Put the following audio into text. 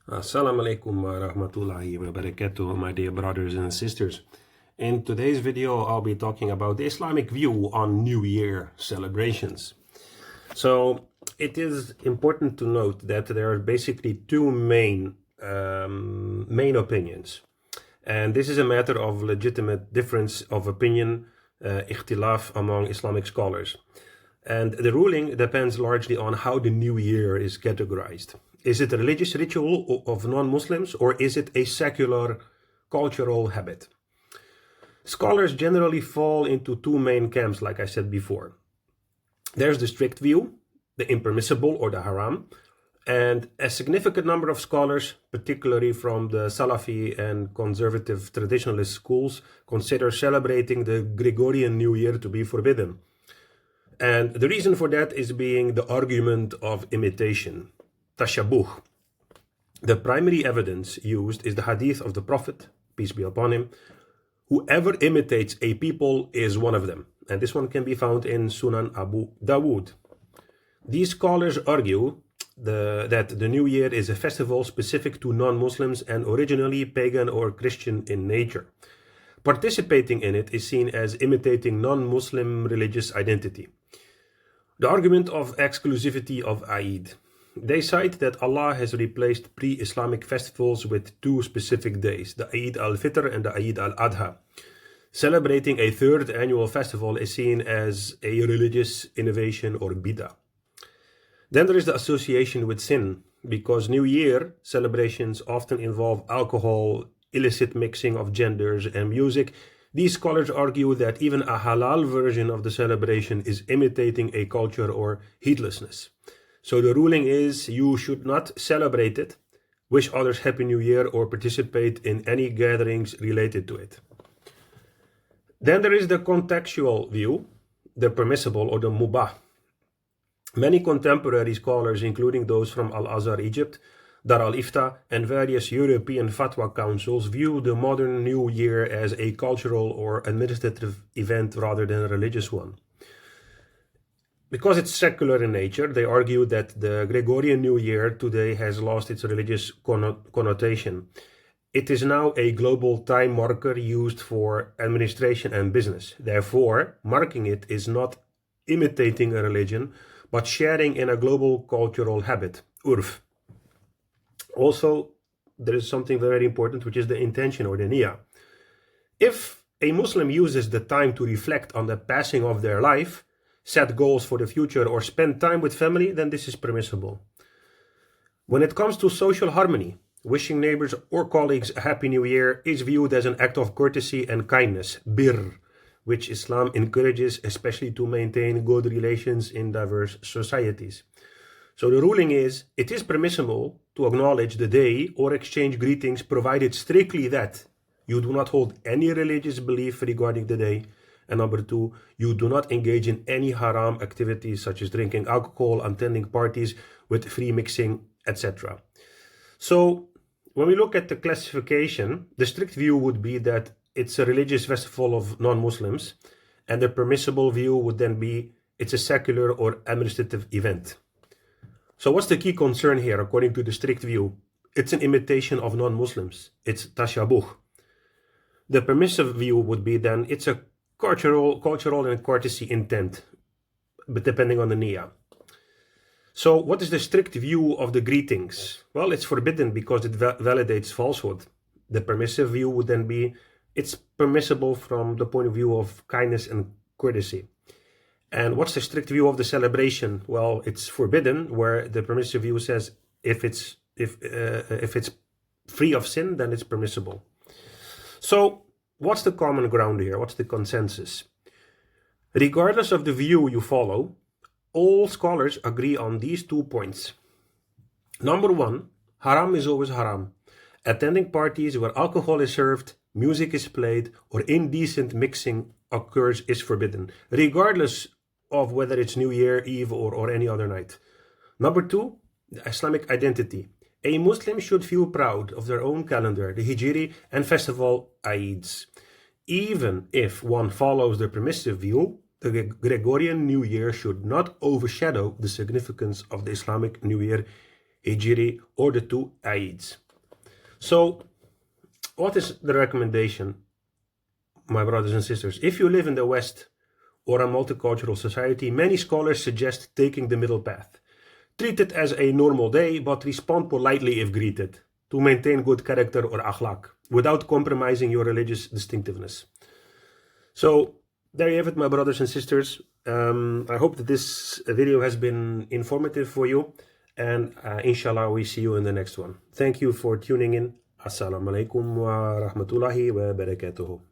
Assalamu alaikum wa rahmatullahi wa barakatuh, my dear brothers and sisters. In today's video, I'll be talking about the Islamic view on New Year celebrations. So it is important to note that there are basically two main opinions. And this is a matter of legitimate difference of opinion, ikhtilaf among Islamic scholars. And the ruling depends largely on how the new year is categorized. Is it a religious ritual of non-Muslims, or is it a secular cultural habit? Scholars generally fall into two main camps, like I said before. There's the strict view, the impermissible or the haram, and a significant number of scholars, particularly from the Salafi and conservative traditionalist schools, consider celebrating the Gregorian New Year to be forbidden. And the reason for that is being the argument of imitation, tashabuh. The primary evidence used is the hadith of the Prophet, peace be upon him. Whoever imitates a people is one of them. And this one can be found in Sunan Abu Dawood. These scholars argue that the New Year is a festival specific to non-Muslims and originally pagan or Christian in nature. Participating in it is seen as imitating non-Muslim religious identity. The argument of exclusivity of Eid. They cite that Allah has replaced pre-Islamic festivals with two specific days, the Eid al-Fitr and the Eid al-Adha. Celebrating a third annual festival is seen as a religious innovation or bid'ah. Then there is the association with sin, because New Year celebrations often involve alcohol, illicit mixing of genders and music. These scholars argue that even a halal version of the celebration is imitating a culture or heedlessness. So the ruling is you should not celebrate it, wish others Happy New Year, or participate in any gatherings related to it. Then there is the contextual view, the permissible or the mubah. Many contemporary scholars, including those from Al-Azhar, Egypt, Dar al-Ifta, and various European fatwa councils, view the modern New Year as a cultural or administrative event rather than a religious one. Because it's secular in nature, they argue that the Gregorian New Year today has lost its religious connotation. It is now a global time marker used for administration and business. Therefore, marking it is not imitating a religion, but sharing in a global cultural habit, urf. Also, there is something very important, which is the intention or the niyyah. If a Muslim uses the time to reflect on the passing of their life, set goals for the future, or spend time with family, then this is permissible. When it comes to social harmony, wishing neighbors or colleagues a Happy New Year is viewed as an act of courtesy and kindness, birr, which Islam encourages, especially to maintain good relations in diverse societies. So the ruling is, it is permissible to acknowledge the day or exchange greetings, provided strictly that you do not hold any religious belief regarding the day, and number two, you do not engage in any haram activities such as drinking alcohol, attending parties with free mixing, etc. So when we look at the classification, the strict view would be that it's a religious festival of non-Muslims, and the permissible view would then be it's a secular or administrative event. So what's the key concern here according to the strict view? It's an imitation of non-Muslims. It's tashabuh. The permissive view would be then it's a cultural and courtesy intent, but depending on the niyyah. So what is the strict view of the greetings? Well, it's forbidden because it validates falsehood. The permissive view would then be it's permissible from the point of view of kindness and courtesy. And what's the strict view of the celebration? Well, it's forbidden, where the permissive view says if it's free of sin, then it's permissible. So what's the common ground here? What's the consensus? Regardless of the view you follow, all scholars agree on these 2 points. Number one, haram is always haram. Attending parties where alcohol is served, music is played, or indecent mixing occurs is forbidden, regardless of whether it's New Year, Eve, or any other night. Number two, the Islamic identity. A Muslim should feel proud of their own calendar, the Hijri, and festival Eids. Even if one follows the permissive view, the Gregorian New Year should not overshadow the significance of the Islamic New Year Hijri, or the 2 Eids. So, what is the recommendation, my brothers and sisters? If you live in the West or a multicultural society, many scholars suggest taking the middle path. Treat it as a normal day, but respond politely if greeted, to maintain good character or akhlaq, without compromising your religious distinctiveness. So, there you have it, my brothers and sisters. I hope that this video has been informative for you, and inshallah we see you in the next one. Thank you for tuning in. Assalamu alaikum wa rahmatullahi wa barakatuhu.